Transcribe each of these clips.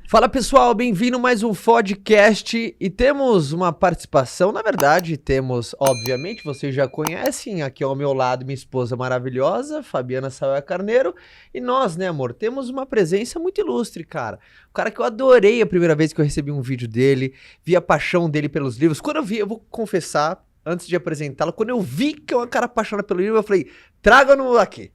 Fala pessoal, bem-vindo a mais um podcast e temos uma participação, na verdade temos, obviamente, vocês já conhecem, aqui ao meu lado minha esposa maravilhosa, Fabiana Sauer Carneiro, e nós, né amor, temos uma presença muito ilustre, cara, o cara que eu adorei a primeira vez que eu recebi um vídeo dele, vi a paixão dele pelos livros, quando eu vi, eu vou confessar, antes de apresentá-lo, quando eu vi que é um cara apaixonado pelo livro, eu falei, traga-no aqui.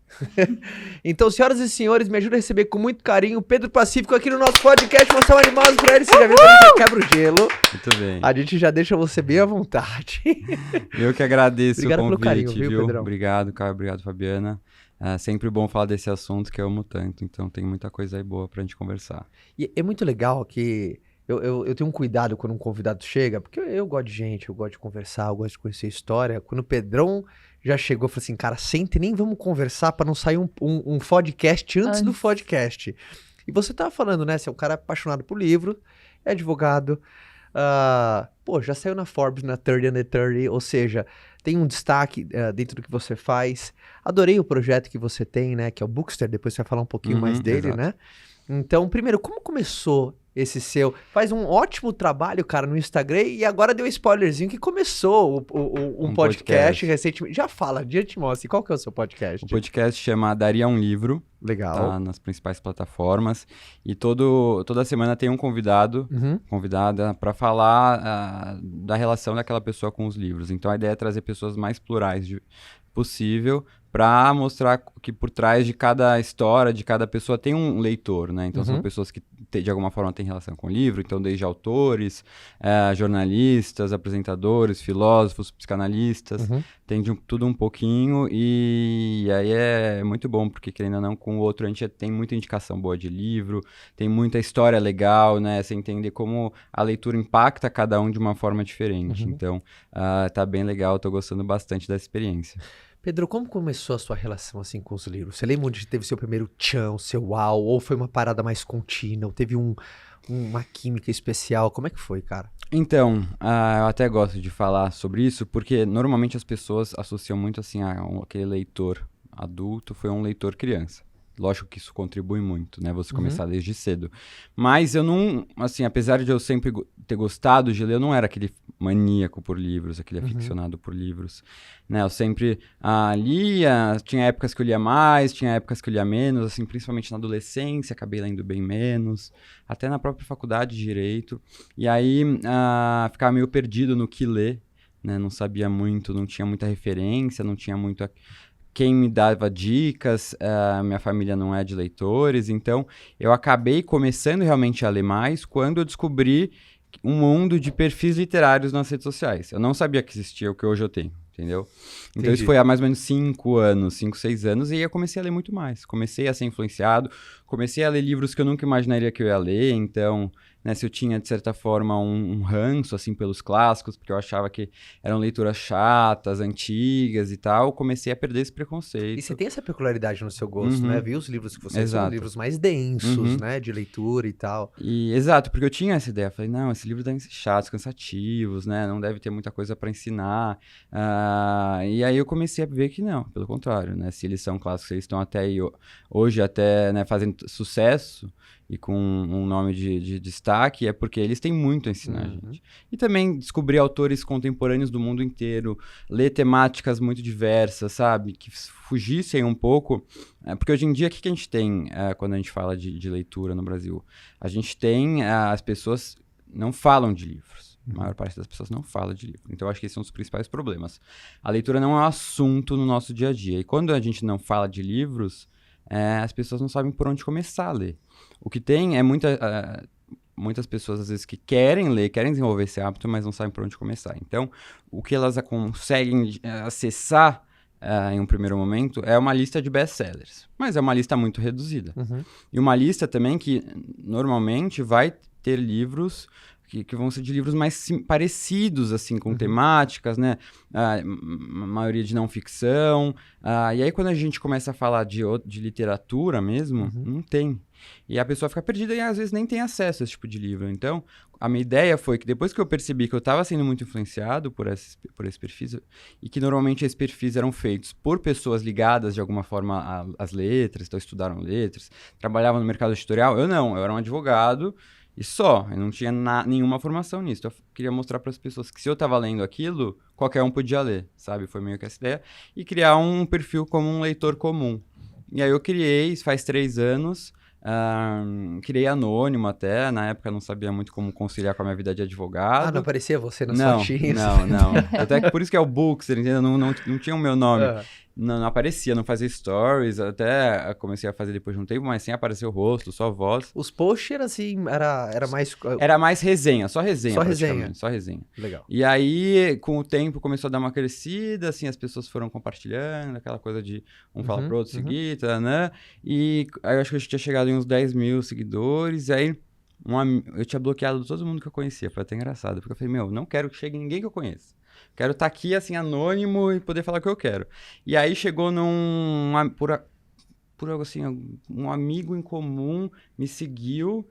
Então, senhoras e senhores, me ajuda a receber com muito carinho o Pedro Pacífico aqui no nosso podcast, mostrar um animado pra ele, você já viu que ele já quebra o gelo. Muito bem. A gente já deixa você bem à vontade. Eu que agradeço Obrigado o convite, pelo carinho, viu, Pedrão? Obrigado, Caio, obrigado, Fabiana. É sempre bom falar desse assunto que eu amo tanto, então tem muita coisa aí boa pra gente conversar. E é muito legal que eu tenho um cuidado quando um convidado chega, porque eu gosto de gente, eu gosto de conversar, eu gosto de conhecer história. Quando o Pedrão já chegou, eu falei assim, cara, senta e nem vamos conversar pra não sair um podcast antes do podcast. E você tava falando, né, você é um cara apaixonado por livro, é advogado, já saiu na Forbes, na 30 Under 30, ou seja, tem um destaque dentro do que você faz. Adorei o projeto que você tem, né, que é o Bookster, depois você vai falar um pouquinho mais dele, exato. né? Então, primeiro, como começou esse seu? Faz um ótimo trabalho, cara, no Instagram e agora deu um spoilerzinho que começou um podcast recentemente. Já fala, de antemão, assim, qual que é o seu podcast? O podcast chama Daria um Livro, Legal. tá nas principais plataformas, e toda semana tem um convidado, convidada, para falar da relação daquela pessoa com os livros. Então a ideia é trazer pessoas mais plurais possível, para mostrar que por trás de cada história, de cada pessoa, tem um leitor, né? Então são pessoas que de alguma forma têm relação com o livro, então desde autores, jornalistas, apresentadores, filósofos, psicanalistas, tem de tudo um pouquinho, e aí é muito bom, porque querendo ou não, com o outro a gente tem muita indicação boa de livro, tem muita história legal, né? Você entender como a leitura impacta cada um de uma forma diferente. Então, tá bem legal, tô gostando bastante dessa experiência. Pedro, como começou a sua relação assim com os livros? Você lembra onde teve seu primeiro tchan, seu uau, ou foi uma parada mais contínua, ou teve uma química especial? Como é que foi, cara? Então, eu até gosto de falar sobre isso, porque normalmente as pessoas associam muito assim, aquele leitor adulto foi um leitor criança. Lógico que isso contribui muito, né? Você começar desde cedo. Mas eu não, assim, apesar de eu sempre ter gostado de ler, eu não era aquele maníaco por livros, aquele aficionado por livros, né? Eu sempre lia, tinha épocas que eu lia mais, tinha épocas que eu lia menos, assim, principalmente na adolescência, acabei lendo bem menos, até na própria faculdade de Direito. E aí, ficava meio perdido no que ler, né? Não sabia muito, não tinha muita referência, não tinha muito quem me dava dicas, minha família não é de leitores, então eu acabei começando realmente a ler mais quando eu descobri um mundo de perfis literários nas redes sociais. Eu não sabia que existia o que hoje eu tenho, entendeu? Então Entendi. Isso foi há mais ou menos 5, 6 anos, e aí eu comecei a ler muito mais. Comecei a ser influenciado, comecei a ler livros que eu nunca imaginaria que eu ia ler, então, né, se eu tinha, de certa forma, um ranço, assim, pelos clássicos, porque eu achava que eram leituras chatas, antigas e tal, eu comecei a perder esse preconceito. E você tem essa peculiaridade no seu gosto, né? Vi os livros que você são livros mais densos, né? De leitura e tal. Exato, porque eu tinha essa ideia. Falei, não, esse livro deve ser chatos, cansativos, né? Não deve ter muita coisa para ensinar. E aí eu comecei a ver que não, pelo contrário, né? Se eles são clássicos, eles estão até aí, hoje até, né, fazendo sucesso e com um nome de destaque, é porque eles têm muito a ensinar a gente. E também descobrir autores contemporâneos do mundo inteiro, ler temáticas muito diversas, sabe? Que fugissem um pouco, porque hoje em dia o que a gente tem quando a gente fala de leitura no Brasil? A gente tem, as pessoas não falam de livros. A maior parte das pessoas não fala de livro. Então, eu acho que esse é um dos principais problemas. A leitura não é um assunto no nosso dia a dia. E quando a gente não fala de livros, as pessoas não sabem por onde começar a ler. O que tem é muitas pessoas, às vezes, que querem ler, querem desenvolver esse hábito, mas não sabem por onde começar. Então, o que elas conseguem acessar em um primeiro momento é uma lista de best-sellers. Mas é uma lista muito reduzida. E uma lista também que, normalmente, vai ter livros que vão ser de livros mais parecidos, assim, com temáticas, né? A maioria de não ficção. E aí, quando a gente começa a falar de literatura mesmo, não tem. E a pessoa fica perdida e às vezes nem tem acesso a esse tipo de livro. Então, a minha ideia foi que depois que eu percebi que eu estava sendo muito influenciado por esses perfis, e que normalmente esses perfis eram feitos por pessoas ligadas de alguma forma às letras, então estudaram letras, trabalhavam no mercado editorial, eu era um advogado e só, eu não tinha nenhuma formação nisso. Então, eu queria mostrar para as pessoas que se eu estava lendo aquilo, qualquer um podia ler, sabe? Foi meio que essa ideia. E criar um perfil como um leitor comum. E aí eu criei, faz 3 anos, criei anônimo até, na época eu não sabia muito como conciliar com a minha vida de advogado. Não aparecia você nas Não, fotinhas? não. Até que por isso que é o Bookster, entendeu? Não tinha o meu nome. Não aparecia, não fazia stories, até comecei a fazer depois de um tempo, mas sem aparecer o rosto, só voz. Os posts era assim, era mais... Era mais resenha, só resenha. Só resenha. Só resenha. Legal. E aí, com o tempo, começou a dar uma crescida, assim, as pessoas foram compartilhando, aquela coisa de um falar pro outro seguir, né? E aí eu acho que eu tinha chegado em uns 10 mil seguidores, e aí eu tinha bloqueado todo mundo que eu conhecia, foi até engraçado, porque eu falei, não quero que chegue ninguém que eu conheça. Quero estar aqui, assim, anônimo e poder falar o que eu quero. E aí chegou por algo assim, um amigo em comum me seguiu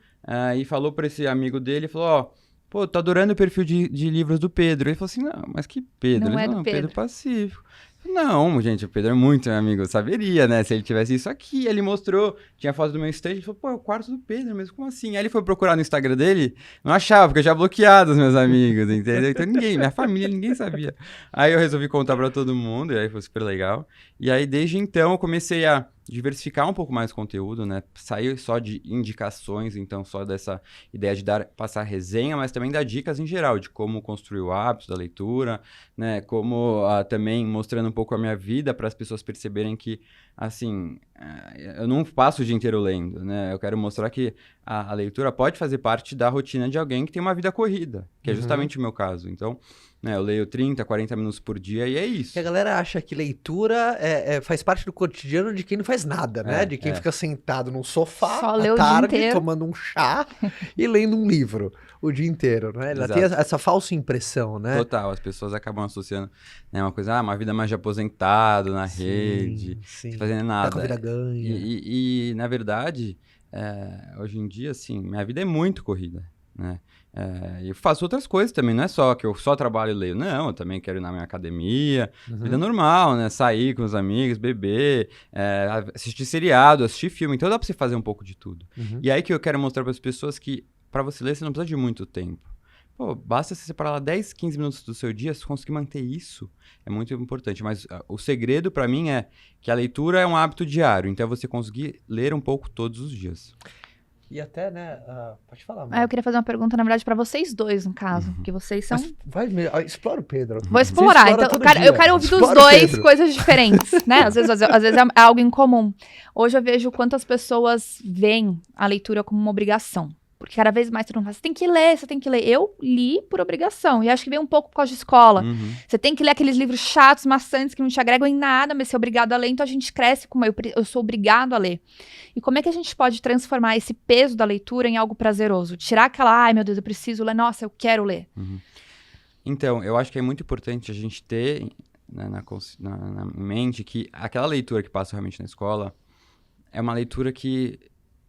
e falou para esse amigo dele, falou, pô, tô adorando o perfil de livros do Pedro. Ele falou assim, não, mas que Pedro? Não Ele é falou, do Pedro. Pedro Pacífico. Não, gente, o Pedro é muito meu amigo, eu saberia, né, se ele tivesse isso aqui. Ele mostrou, tinha foto do meu stand, ele falou, pô, é o quarto do Pedro, mas como assim? Aí ele foi procurar no Instagram dele, não achava, porque eu já bloqueado os meus amigos, entendeu? Então minha família, ninguém sabia. Aí eu resolvi contar pra todo mundo, e aí foi super legal. E aí desde então eu comecei a diversificar um pouco mais o conteúdo, né? Sair só de indicações, então só dessa ideia de passar resenha, mas também dar dicas em geral de como construir o hábito da leitura, né? Como também mostrando um pouco a minha vida para as pessoas perceberem que, assim, eu não passo o dia inteiro lendo, né? Eu quero mostrar que a leitura pode fazer parte da rotina de alguém que tem uma vida corrida, que é justamente o meu caso. Então, né, eu leio 30, 40 minutos por dia e é isso. Que a galera acha que leitura faz parte do cotidiano de quem não faz nada, né? De quem fica sentado num sofá Só à lê o dia tarde, inteiro. tomando um chá e lendo um livro o dia inteiro, né? Ela tem Exato. essa falsa impressão, né? Total, as pessoas acabam associando, né, uma coisa, uma vida mais de aposentado na rede, Sim. sem fazer Tá nada. com a vida ganha. E, na verdade, hoje em dia, assim, minha vida é muito corrida, né? Eu faço outras coisas também, não é só que eu só trabalho e leio. Não, eu também quero ir na minha academia, vida normal, né? Sair com os amigos, beber, assistir seriado, assistir filme. Então dá pra você fazer um pouco de tudo. E aí que eu quero mostrar para as pessoas que pra você ler, você não precisa de muito tempo. Pô, basta você separar lá 10, 15 minutos do seu dia, se conseguir manter isso, é muito importante. Mas o segredo pra mim é que a leitura é um hábito diário, então é você conseguir ler um pouco todos os dias. E até, né? Pode falar, Eu queria fazer uma pergunta, na verdade, pra vocês dois, no caso. Porque vocês são... Mas explora o Pedro. Vou explorar. Você explora Então, todo eu dia. quero ouvir dos Explora o dois Pedro. coisas diferentes, né? Às vezes é algo em comum. Hoje eu vejo quantas pessoas veem a leitura como uma obrigação. Porque cada vez mais todo mundo fala, você tem que ler, você tem que ler. Eu li por obrigação. E acho que vem um pouco por causa de escola. Você tem que ler aqueles livros chatos, maçantes, que não te agregam em nada, mas você é obrigado a ler. Então a gente cresce como eu sou obrigado a ler. E como é que a gente pode transformar esse peso da leitura em algo prazeroso? Tirar aquela, ai meu Deus, eu preciso ler, nossa, eu quero ler. Então, eu acho que é muito importante a gente ter, né, na mente que aquela leitura que passa realmente na escola é uma leitura que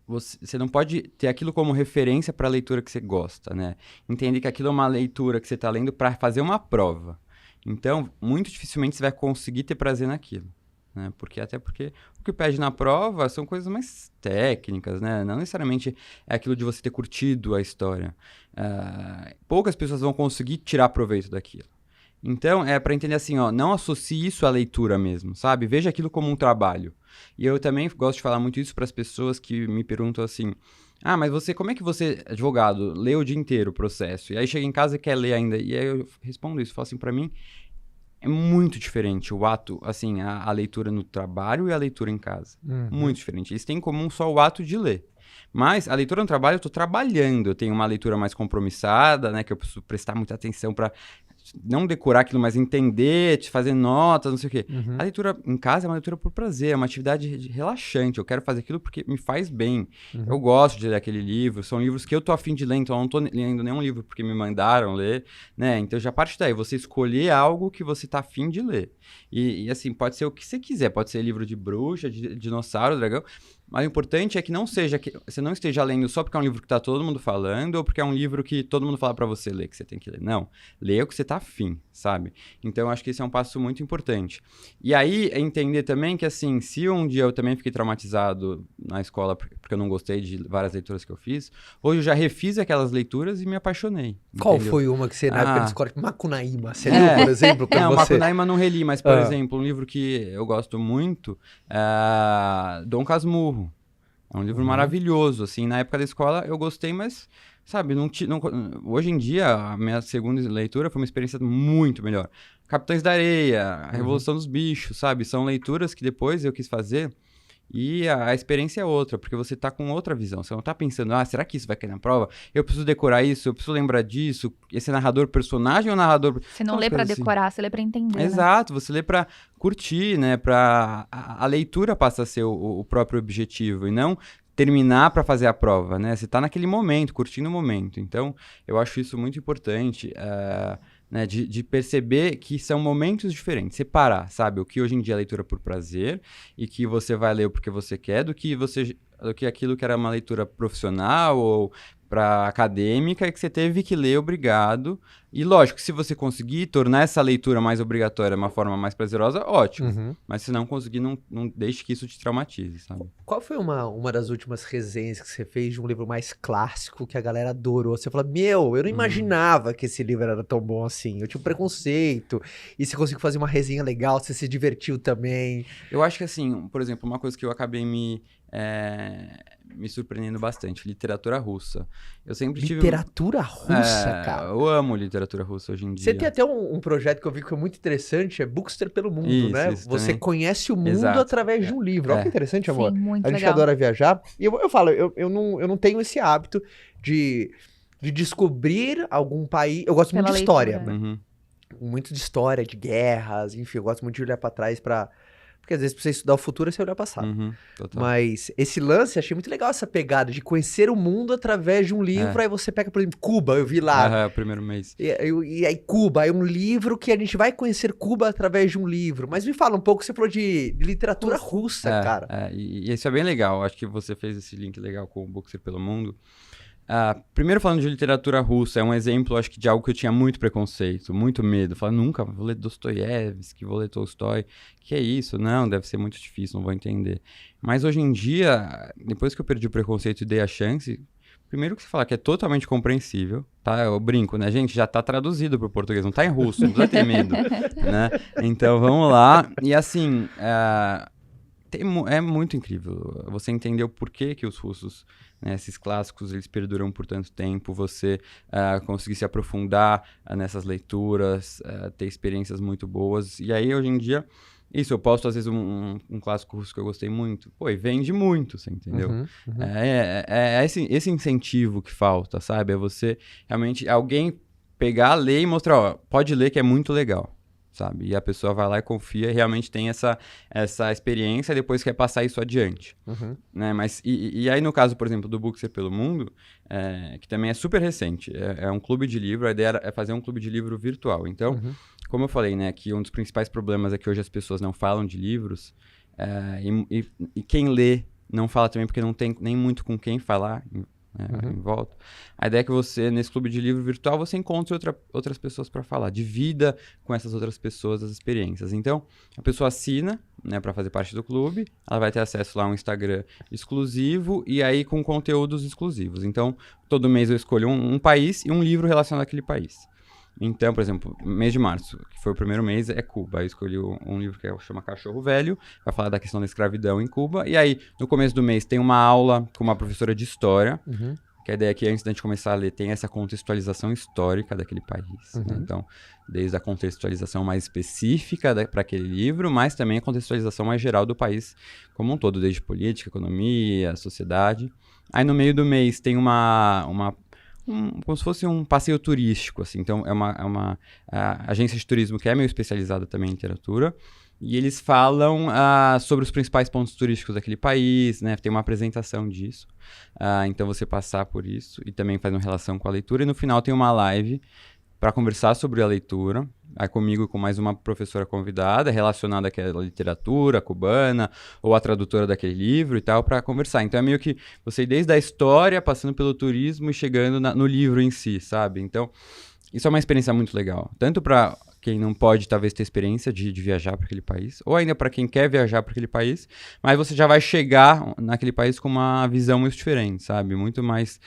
você não pode ter aquilo como referência para a leitura que você gosta, né? Entender que aquilo é uma leitura que você está lendo para fazer uma prova. Então, muito dificilmente você vai conseguir ter prazer naquilo, né? Até porque o que pede na prova são coisas mais técnicas, né? Não necessariamente é aquilo de você ter curtido a história. Poucas pessoas vão conseguir tirar proveito daquilo. Então, é para entender assim, não associe isso à leitura mesmo, sabe? Veja aquilo como um trabalho. E eu também gosto de falar muito isso para as pessoas que me perguntam assim, mas como é que você, advogado, lê o dia inteiro o processo? E aí chega em casa e quer ler ainda. E aí eu respondo isso, falo assim, para mim é muito diferente o ato, assim, a leitura no trabalho e a leitura em casa. Muito diferente. Eles têm em comum só o ato de ler. Mas a leitura no trabalho, eu estou trabalhando. Eu tenho uma leitura mais compromissada, né? Que eu preciso prestar muita atenção para não decorar aquilo, mas entender, te fazer notas, não sei o quê. A leitura em casa é uma leitura por prazer, é uma atividade relaxante. Eu quero fazer aquilo porque me faz bem. Eu gosto de ler aquele livro, são livros que eu tô afim de ler, então eu não tô lendo nenhum livro porque me mandaram ler, né? Então já parte daí, você escolher algo que você tá afim de ler. E assim, pode ser o que você quiser, pode ser livro de bruxa, de dinossauro, dragão, Mas o importante é que não seja que você não esteja lendo só porque é um livro que tá todo mundo falando ou porque é um livro que todo mundo fala pra você ler, que você tem que ler. Não, leia o que você tá afim, sabe? Então, eu acho que esse é um passo muito importante. E aí, é entender também que, assim, se um dia eu também fiquei traumatizado na escola porque eu não gostei de várias leituras que eu fiz, hoje eu já refiz aquelas leituras e me apaixonei. Qual entendeu? foi uma que você, na época da escola, Macunaíma, você leu, É. por exemplo, quando Não, você... Macunaíma não reli, mas, por Ah. exemplo, um livro que eu gosto muito Dom Casmurro. É um livro maravilhoso, assim, na época da escola eu gostei, mas, sabe, hoje em dia a minha segunda leitura foi uma experiência muito melhor. Capitães da Areia, A Revolução dos Bichos, sabe, são leituras que depois eu quis fazer e a experiência é outra, porque você tá com outra visão, você não tá pensando, será que isso vai cair na prova? Eu preciso decorar isso, eu preciso lembrar disso, esse narrador personagem ou narrador... Você não Aquelas lê pra coisas assim. decorar, você lê pra entender, né? Exato, você lê pra curtir, né? A leitura passa a ser o próprio objetivo e não terminar pra fazer a prova, né? Você tá naquele momento, curtindo o momento. Então, eu acho isso muito importante, né? De perceber que são momentos diferentes. Separar, sabe? O que hoje em dia é leitura por prazer e que você vai ler porque você quer, do que aquilo que era uma leitura profissional ou para acadêmica e que você teve que ler obrigado. E lógico, se você conseguir tornar essa leitura mais obrigatória de uma forma mais prazerosa, ótimo. Uhum. Mas se não conseguir, não deixe que isso te traumatize, sabe? Qual foi uma das últimas resenhas que você fez de um livro mais clássico que a galera adorou? Você falou, eu não imaginava que esse livro era tão bom assim. Eu tinha um preconceito. E você conseguiu fazer uma resenha legal, você se divertiu também. Eu acho que assim, por exemplo, uma coisa que eu acabei me surpreendendo bastante, literatura russa. Eu sempre tive... Literatura russa, cara. Eu amo literatura russa hoje em dia. Você tem até um projeto que eu vi que foi muito interessante, é Bookster pelo Mundo, Isso, né? isso Você também. conhece o mundo Exato. através de um livro. Olha que interessante, amor. Sim, muito A gente legal. adora viajar. E eu falo, eu não tenho esse hábito de descobrir algum país. Eu gosto muito Pela de história. leitura. Uhum. Muito de história, de guerras, enfim, eu gosto muito de olhar pra trás pra... Porque às vezes pra você estudar o futuro, você olhar o passado. Uhum, total. Mas esse lance, achei muito legal essa pegada de conhecer o mundo através de um livro. Aí você pega, por exemplo, Cuba, eu vi lá. O primeiro mês. E aí Cuba, é um livro que a gente vai conhecer Cuba através de um livro. Mas me fala um pouco, você falou de literatura russa, cara. E isso é bem legal. Acho que você fez esse link legal com o Bookster pelo Mundo. Primeiro falando de literatura russa, é um exemplo, acho que de algo que eu tinha muito preconceito, muito medo. Falei, nunca vou ler Dostoiévski, vou ler Tolstói. Que é isso? Não, deve ser muito difícil, não vou entender. Mas hoje em dia, depois que eu perdi o preconceito e dei a chance, primeiro que você fala que é totalmente compreensível, tá? Eu brinco, né, gente? Já tá traduzido pro português, não tá em russo, não precisa ter medo, né? Então, vamos lá. E assim, é muito incrível você entender o porquê que os russos, né, esses clássicos, eles perduram por tanto tempo, você conseguir se aprofundar nessas leituras, ter experiências muito boas. E aí, hoje em dia, isso, eu posto às vezes um clássico russo que eu gostei muito, e vende muito, você entendeu? Uhum. É esse incentivo que falta, sabe? É você realmente, alguém pegar, ler e mostrar, ó, pode ler que é muito legal. Sabe? E a pessoa vai lá e confia e realmente tem essa experiência e depois quer passar isso adiante. Uhum. Né? Mas, e aí, no caso, por exemplo, do Bookster pelo Mundo, que também é super recente, é um clube de livro, a ideia é fazer um clube de livro virtual. Então, como eu falei, né, que um dos principais problemas é que hoje as pessoas não falam de livros, e quem lê não fala também porque não tem nem muito com quem falar, em volta. A ideia é que você, nesse clube de livro virtual, você encontre outras pessoas para falar, divida com essas outras pessoas as experiências. Então, a pessoa assina, né, para fazer parte do clube, ela vai ter acesso lá a um Instagram exclusivo e aí com conteúdos exclusivos. Então, todo mês eu escolho um país e um livro relacionado àquele país. Então, por exemplo, mês de março, que foi o primeiro mês, é Cuba. Eu escolhi um livro que chama Cachorro Velho, vai falar da questão da escravidão em Cuba. E aí, no começo do mês, tem uma aula com uma professora de história, que a ideia é que antes da gente começar a ler, tem essa contextualização histórica daquele país. Né? Então, desde a contextualização mais específica para aquele livro, mas também a contextualização mais geral do país como um todo, desde política, economia, sociedade. Aí, no meio do mês, tem como se fosse um passeio turístico, assim. Então, é uma agência de turismo que é meio especializada também em literatura. E eles falam sobre os principais pontos turísticos daquele país, né? Tem uma apresentação disso. Então, você passar por isso e também faz uma relação com a leitura. E no final tem uma live para conversar sobre a leitura. Aí comigo e com mais uma professora convidada, relacionada àquela literatura cubana, ou a tradutora daquele livro e tal, para conversar. Então é meio que você ir desde a história, passando pelo turismo e chegando no livro em si, sabe? Então, isso é uma experiência muito legal. Tanto para quem não pode, talvez, ter experiência de viajar para aquele país, ou ainda para quem quer viajar para aquele país, mas você já vai chegar naquele país com uma visão muito diferente, sabe? Muito mais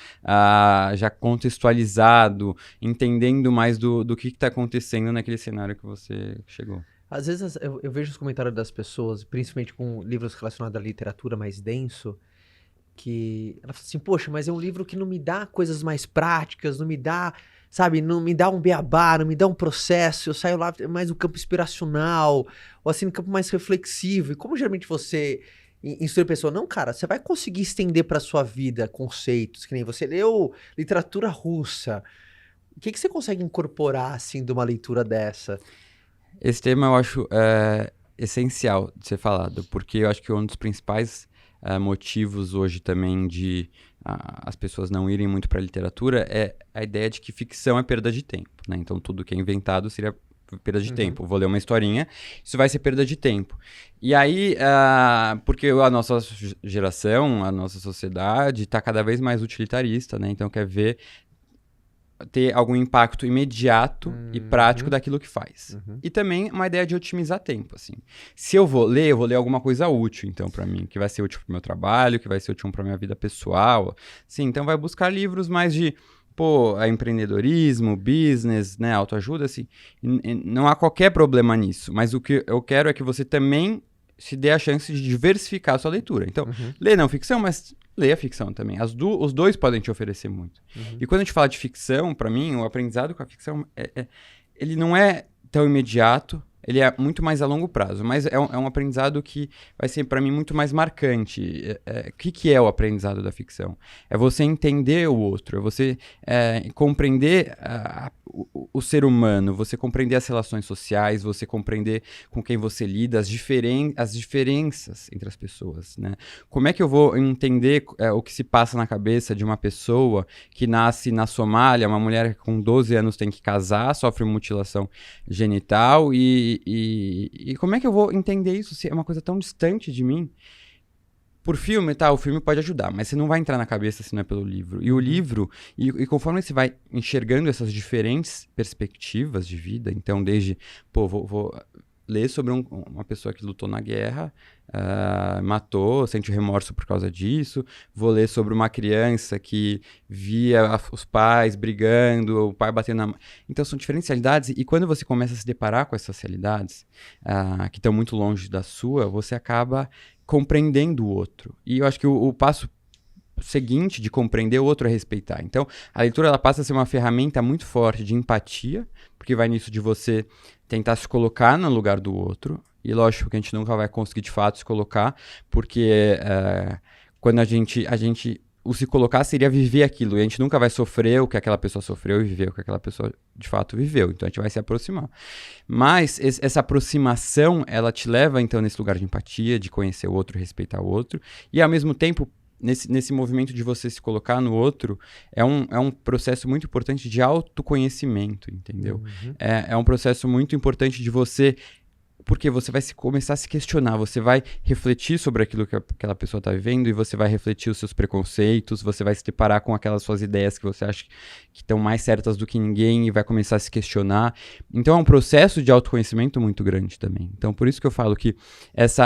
já contextualizado, entendendo mais do que está acontecendo naquele cenário que você chegou. Às vezes eu vejo os comentários das pessoas, principalmente com livros relacionados à literatura mais denso, que ela fala assim, poxa, mas é um livro que não me dá coisas mais práticas, não me dá, sabe, não me dá um beabá, não me dá um processo, eu saio lá mais no campo inspiracional, ou assim, no campo mais reflexivo. E como geralmente você instrui a pessoa, não, cara, você vai conseguir estender para sua vida conceitos, que nem você leu literatura russa. O que você consegue incorporar, assim, de uma leitura dessa? Esse tema eu acho essencial de ser falado, porque eu acho que um dos principais motivos hoje também de as pessoas não irem muito para a literatura é a ideia de que ficção é perda de tempo, né? Então tudo que é inventado seria perda de tempo. Vou ler uma historinha, isso vai ser perda de tempo. E aí, porque a nossa geração, a nossa sociedade está cada vez mais utilitarista, né? Então quer ter algum impacto imediato e prático daquilo que faz. E também uma ideia de otimizar tempo, assim. Se eu vou ler alguma coisa útil, então, para mim, que vai ser útil pro meu trabalho, que vai ser útil pra minha vida pessoal. Sim, então vai buscar livros mais de, empreendedorismo, business, né, autoajuda, assim. Não há qualquer problema nisso, mas o que eu quero é que você também se dê a chance de diversificar a sua leitura. Então, lê não ficção, mas lê a ficção também. Os dois podem te oferecer muito. E quando a gente fala de ficção, para mim, o aprendizado com a ficção, ele não é tão imediato, ele é muito mais a longo prazo, mas é um aprendizado que vai ser, para mim, muito mais marcante. O que é o aprendizado da ficção? É você entender o outro, é você compreender o ser humano, você compreender as relações sociais, você compreender com quem você lida, as diferenças entre as pessoas, né? Como é que eu vou entender o que se passa na cabeça de uma pessoa que nasce na Somália, uma mulher que com 12 anos tem que casar, sofre mutilação genital e como é que eu vou entender isso se é uma coisa tão distante de mim? Por filme, tá, o filme pode ajudar, mas você não vai entrar na cabeça se não é pelo livro. E o livro, e conforme você vai enxergando essas diferentes perspectivas de vida, então desde, vou ler sobre uma pessoa que lutou na guerra, matou, sente remorso por causa disso, vou ler sobre uma criança que via os pais brigando, o pai batendo na mãe. Então são diferentes realidades, e quando você começa a se deparar com essas realidades, que estão muito longe da sua, você acaba compreendendo o outro. E eu acho que o passo seguinte de compreender o outro é respeitar. Então, a leitura ela passa a ser uma ferramenta muito forte de empatia, porque vai nisso de você tentar se colocar no lugar do outro. E lógico que a gente nunca vai conseguir de fato se colocar, porque quando a gente o se colocar seria viver aquilo, e a gente nunca vai sofrer o que aquela pessoa sofreu e viver o que aquela pessoa de fato viveu, então a gente vai se aproximar. Mas essa aproximação, ela te leva então nesse lugar de empatia, de conhecer o outro, respeitar o outro, e ao mesmo tempo, nesse movimento de você se colocar no outro, é um processo muito importante de autoconhecimento, entendeu? É um processo muito importante de você, porque você vai começar a se questionar, você vai refletir sobre aquilo que aquela pessoa está vivendo e você vai refletir os seus preconceitos, você vai se deparar com aquelas suas ideias que você acha que estão mais certas do que ninguém e vai começar a se questionar. Então é um processo de autoconhecimento muito grande também. Então por isso que eu falo que esse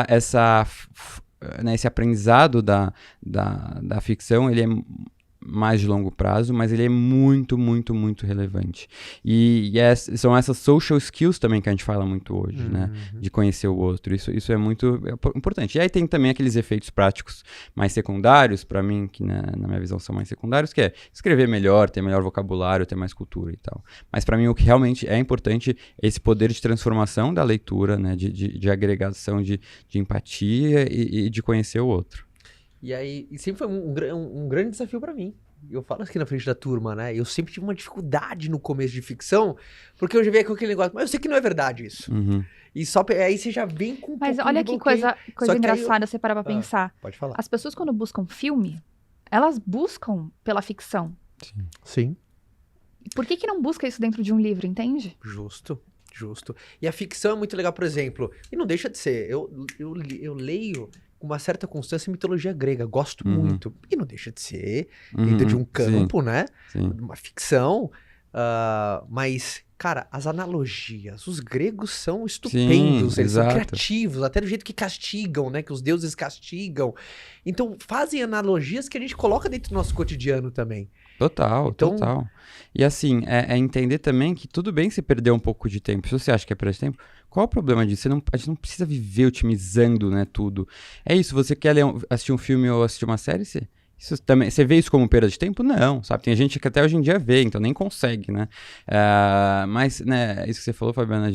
aprendizado da ficção, ele é mais de longo prazo, mas ele é muito, muito, muito relevante. E são essas social skills também que a gente fala muito hoje, né? De conhecer o outro. Isso é muito importante. E aí tem também aqueles efeitos práticos mais secundários, para mim, que na minha visão são mais secundários, que é escrever melhor, ter melhor vocabulário, ter mais cultura e tal. Mas para mim o que realmente é importante é esse poder de transformação da leitura, né? De agregação de empatia e de conhecer o outro. E aí, sempre foi um grande desafio pra mim. Eu falo aqui na frente da turma, né? Eu sempre tive uma dificuldade no começo de ficção, porque eu já via com aquele negócio, mas eu sei que não é verdade isso. E aí você já vem com um Mas pouco olha de que bloqueio. coisa engraçada você parar pra pensar. Pode falar. As pessoas quando buscam filme, elas buscam pela ficção. Sim. Por que não busca isso dentro de um livro, entende? Justo, justo. E a ficção é muito legal, por exemplo, e não deixa de ser, eu leio com uma certa constância mitologia grega, gosto muito, e não deixa de ser dentro de um campo, né? Sim. Uma ficção, mas, cara, as analogias, os gregos são estupendos, Sim, eles são exato. criativos, até do jeito que castigam, né? Que os deuses castigam. Então, fazem analogias que a gente coloca dentro do nosso cotidiano também. Total, Então- total. E assim, é entender também que tudo bem se perder um pouco de tempo. Se você acha que é perder tempo, qual o problema disso? A gente não precisa viver otimizando, né, tudo. É isso, você quer assistir um filme ou assistir uma série, isso também, você vê isso como perda de tempo? Não, sabe? Tem gente que até hoje em dia vê, então nem consegue, né? Mas, né, isso que você falou, Fabiana,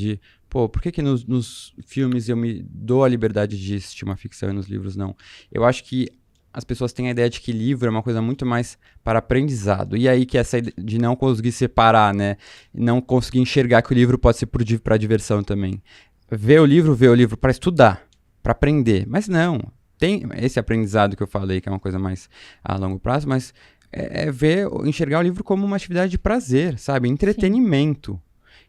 por que nos filmes eu me dou a liberdade de assistir uma ficção e nos livros não? Eu acho que as pessoas têm a ideia de que livro é uma coisa muito mais para aprendizado. E aí que essa ideia de não conseguir separar, né? Não conseguir enxergar que o livro pode ser para diversão também. Ver o livro para estudar, para aprender. Mas não, tem esse aprendizado que eu falei, que é uma coisa mais a longo prazo, mas enxergar o livro como uma atividade de prazer, sabe? Entretenimento.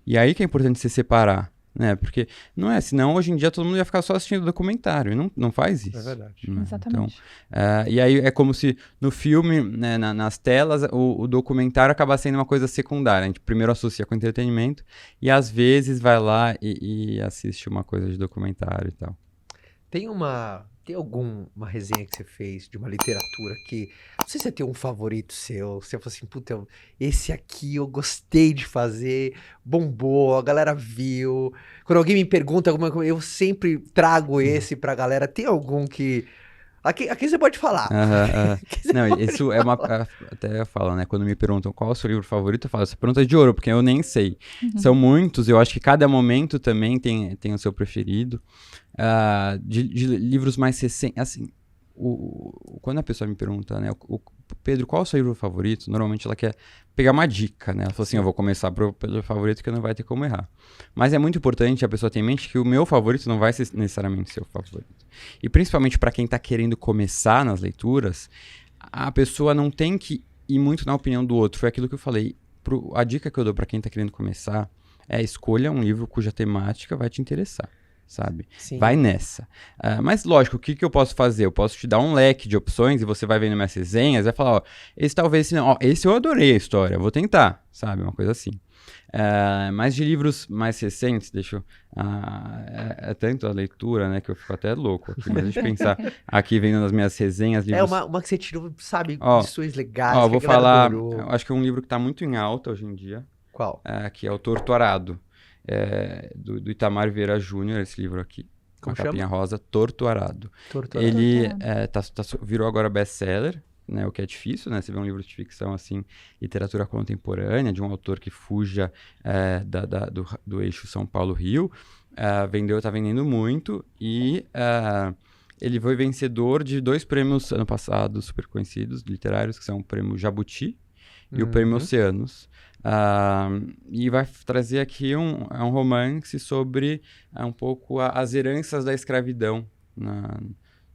E aí que é importante se separar. Né? Porque não é, senão hoje em dia todo mundo ia ficar só assistindo documentário, e não faz isso. É verdade. Né? Exatamente. Então, e aí é como se no filme, né, nas telas, o documentário acaba sendo uma coisa secundária. A gente primeiro associa com entretenimento e às vezes vai lá e assiste uma coisa de documentário e tal. Tem alguma resenha que você fez de uma literatura que, não sei se você tem um favorito seu, você falou assim, puta, esse aqui eu gostei de fazer, bombou, a galera viu. Quando alguém me pergunta alguma coisa, eu sempre trago esse pra galera. Tem algum que... Aqui você pode falar. Aqui você Não, pode isso é uma... Até eu falo, né? Quando me perguntam qual é o seu livro favorito, eu falo, essa pergunta é de ouro, porque eu nem sei. São muitos, eu acho que cada momento também tem o seu preferido. De livros mais recentes, assim, quando a pessoa me pergunta, né, Pedro, qual é o seu livro favorito? Normalmente ela quer pegar uma dica, né? Ela fala assim, eu vou começar pelo favorito que não vai ter como errar. Mas é muito importante a pessoa ter em mente que o meu favorito não vai ser necessariamente seu favorito. E principalmente para quem está querendo começar nas leituras, a pessoa não tem que ir muito na opinião do outro. Foi aquilo que eu falei. A dica que eu dou para quem está querendo começar é escolha um livro cuja temática vai te interessar. Sabe? Sim. Vai nessa. Mas, lógico, o que eu posso fazer? Eu posso te dar um leque de opções e você vai vendo minhas resenhas e vai falar, ó, esse talvez, esse não. Ó, esse eu adorei a história, vou tentar, sabe? Uma coisa assim. Mas de livros mais recentes, deixa eu... é tanto a leitura, né, que eu fico até louco aqui. Mas deixa eu pensar aqui, vendo nas minhas resenhas, livros... uma que você tirou, sabe, Ó, lições legais. Ó, que vou a galera falar, adorou. eu acho que é um livro que está muito em alta hoje em dia, Qual? que é o Torturado. Do Itamar Vieira Júnior, esse livro aqui, com Como a capinha chama? rosa, Torturado. Torturado. Ele virou agora best-seller, né, o que é difícil, né, você vê um livro de ficção assim, literatura contemporânea, de um autor que fuja do eixo São Paulo-Rio, tá vendendo muito, e ele foi vencedor de 2 prêmios ano passado, super conhecidos, literários, que são o Prêmio Jabuti e o Prêmio Oceanos. E vai trazer aqui um romance sobre um pouco as heranças da escravidão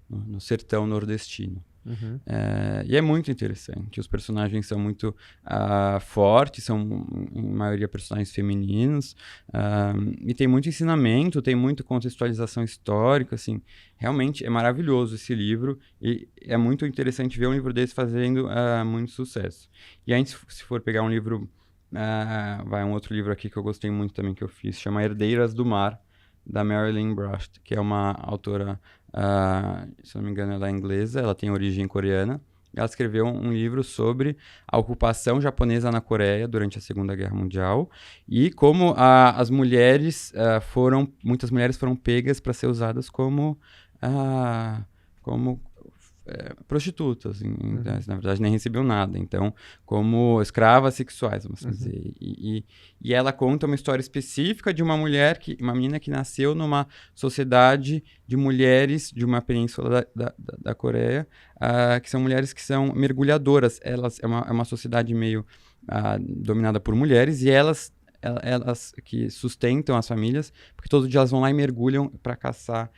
no sertão nordestino. E é muito interessante. Os personagens são muito fortes, são em maioria personagens femininos, e tem muito ensinamento, tem muita contextualização histórica, assim, realmente é maravilhoso esse livro e é muito interessante ver um livro desse fazendo muito sucesso. E aí, se for pegar um livro, um outro livro aqui que eu gostei muito também que eu fiz, chama Herdeiras do Mar, da Marilyn Brust, que é uma autora, se não me engano, ela é inglesa, ela tem origem coreana. Ela escreveu um livro sobre a ocupação japonesa na Coreia durante a Segunda Guerra Mundial e como muitas mulheres foram pegas para ser usadas como prostitutas, na verdade nem recebiam nada, então como escravas sexuais, vamos dizer. E ela conta uma história específica de uma menina que nasceu numa sociedade de mulheres de uma península da Coreia, que são mulheres que são mergulhadoras. Elas é uma sociedade meio dominada por mulheres e elas que sustentam as famílias, porque todo dia elas vão lá e mergulham para caçar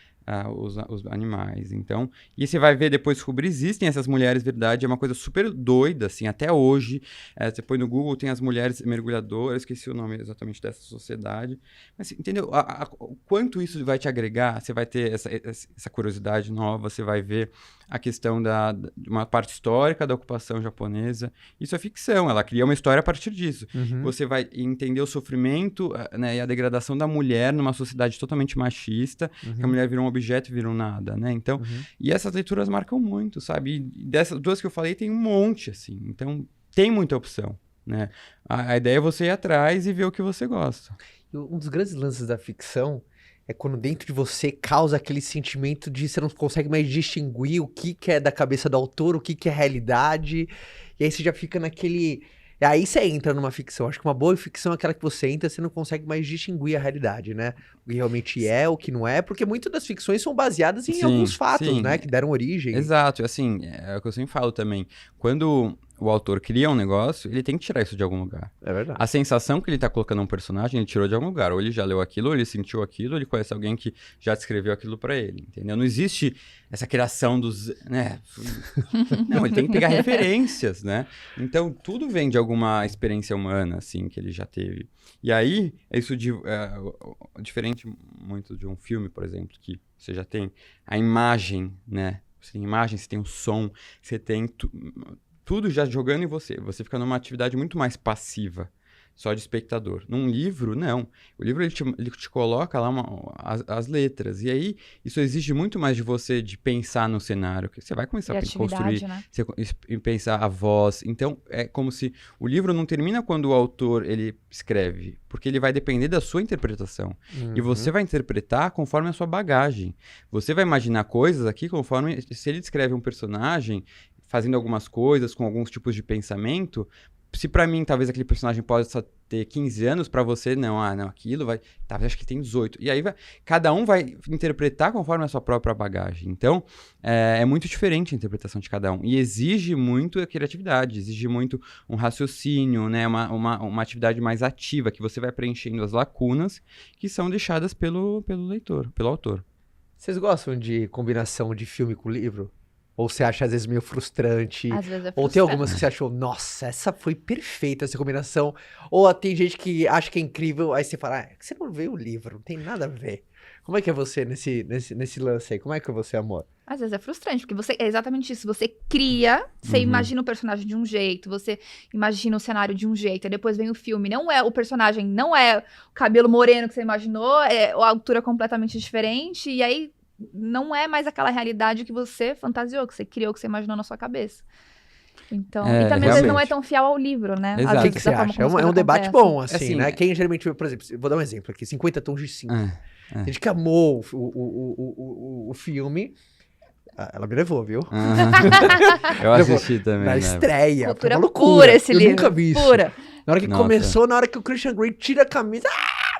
os animais. Então, e você vai ver depois, descobrir, existem essas mulheres, verdade, é uma coisa super doida, assim, até hoje. Você põe no Google, tem as mulheres mergulhadoras, esqueci o nome exatamente dessa sociedade. Mas, entendeu? O quanto isso vai te agregar, você vai ter essa curiosidade nova, você vai ver a questão de uma parte histórica da ocupação japonesa. Isso é ficção, ela cria uma história a partir disso. Você vai entender o sofrimento, né, e a degradação da mulher numa sociedade totalmente machista, que a mulher virou um objeto e virou nada, né? Então, e essas leituras marcam muito, sabe? E dessas duas que eu falei, tem um monte, assim. Então, tem muita opção, né? A ideia é você ir atrás e ver o que você gosta. E um dos grandes lances da ficção é quando dentro de você causa aquele sentimento de você não consegue mais distinguir o que é da cabeça do autor, o que é realidade. E aí você já fica naquele... E aí você entra numa ficção. Acho que uma boa ficção é aquela que você entra, você não consegue mais distinguir a realidade, né? O que realmente é, o que não é, porque muitas das ficções são baseadas em alguns fatos, né? Que deram origem. Exato, assim, é o que eu sempre falo também. Quando o autor cria um negócio, ele tem que tirar isso de algum lugar. É verdade. A sensação que ele tá colocando um personagem, ele tirou de algum lugar. Ou ele já leu aquilo, ou ele sentiu aquilo, ou ele conhece alguém que já descreveu aquilo pra ele, entendeu? Não existe essa criação dos... né? Não, ele tem que pegar referências, né? Então, tudo vem de alguma experiência humana, assim, que ele já teve. E aí, isso diferente muito de um filme, por exemplo, que você já tem a imagem, né? Você tem imagem, você tem o som, você tem... tudo já jogando em você. Você fica numa atividade muito mais passiva, só de espectador. Num livro, não. O livro, ele te coloca lá as letras. E aí, isso exige muito mais de você, de pensar no cenário. Você vai começar a construir, né? pensar a voz. Então, é como se o livro não termina quando o autor, ele escreve. Porque ele vai depender da sua interpretação. E você vai interpretar conforme a sua bagagem. Você vai imaginar coisas aqui conforme... Se ele descreve um personagem fazendo algumas coisas, com alguns tipos de pensamento, se pra mim, talvez aquele personagem possa ter 15 anos, pra você, não, aquilo vai... Talvez acho que tem 18. E aí, cada um vai interpretar conforme a sua própria bagagem. Então, é muito diferente a interpretação de cada um. E exige muito a criatividade, exige muito um raciocínio, né? Uma atividade mais ativa, que você vai preenchendo as lacunas que são deixadas pelo leitor, pelo autor. Vocês gostam de combinação de filme com livro? Ou você acha às vezes meio frustrante? Às vezes é Ou tem algumas que você achou, nossa, essa foi perfeita, essa combinação. Ou tem gente que acha que é incrível, aí você fala, é que você não vê o livro, não tem nada a ver. Como é que é você nesse lance aí? Como é que é você, amor? Às vezes é frustrante, porque é exatamente isso. Você cria, você imagina o personagem de um jeito, você imagina o cenário de um jeito, aí depois vem o filme. O personagem não é o cabelo moreno que você imaginou, é a altura completamente diferente, e aí não é mais aquela realidade que você fantasiou, que você criou, que você imaginou na sua cabeça. Então, e também às vezes não é tão fiel ao livro, né? Exato. O que você acha? É um debate bom, assim, né? é. Quem geralmente, por exemplo, vou dar um exemplo aqui, 50 Tons de Cinza. Tem gente que amou o filme. Ela me levou, viu? Eu assisti também. Na estreia. Cultura uma loucura. pura esse livro. Eu nunca vi isso. Pura. Na hora que começou, na hora que o Christian Grey tira a camisa...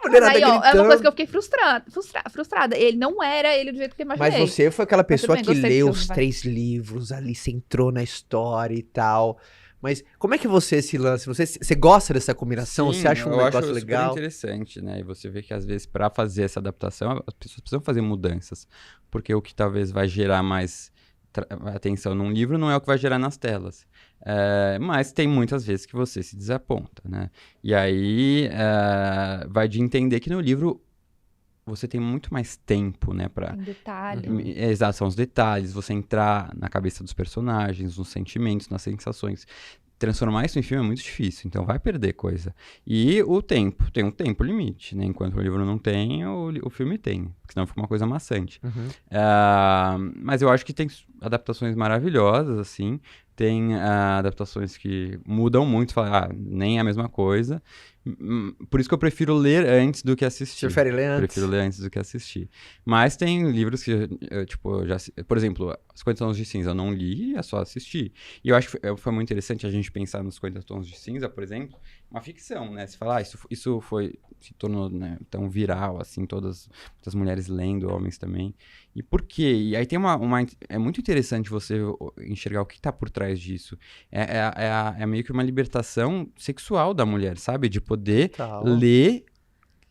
Mas aí, ó, é uma coisa que eu fiquei frustrada. Ele não era ele do jeito que eu imaginei. Mas você foi aquela pessoa que leu os filme, 3 livros ali, você entrou na história e tal. Mas como é que você se lança? Você gosta dessa combinação? Sim, você acha um negócio legal? Super interessante, né? E você vê que às vezes para fazer essa adaptação, as pessoas precisam fazer mudanças. Porque o que talvez vai gerar mais atenção num livro não é o que vai gerar nas telas. Mas tem muitas vezes que você se desaponta, né? E aí vai de entender que no livro você tem muito mais tempo, né? Tem detalhe. Exato, são os detalhes, você entrar na cabeça dos personagens, nos sentimentos, nas sensações. Transformar isso em filme é muito difícil, então vai perder coisa. E o tempo, tem um tempo limite, né? Enquanto o livro não tem, o filme tem, porque senão fica uma coisa maçante. Mas eu acho que tem adaptações maravilhosas, assim, tem adaptações que mudam muito, nem é a mesma coisa. Por isso que eu prefiro ler antes do que assistir. Prefere ler antes? Prefiro ler antes do que assistir. Mas tem livros que, por exemplo, 50 Tons de Cinza eu não li, é só assistir. E eu acho que foi muito interessante a gente pensar nos 50 Tons de Cinza, por exemplo, uma ficção, né? Você fala, isso se tornou, né, tão viral, assim, muitas mulheres lendo, homens também. E por quê? E aí tem é muito interessante você enxergar o que está por trás disso. É meio que uma libertação sexual da mulher, sabe? De poder ler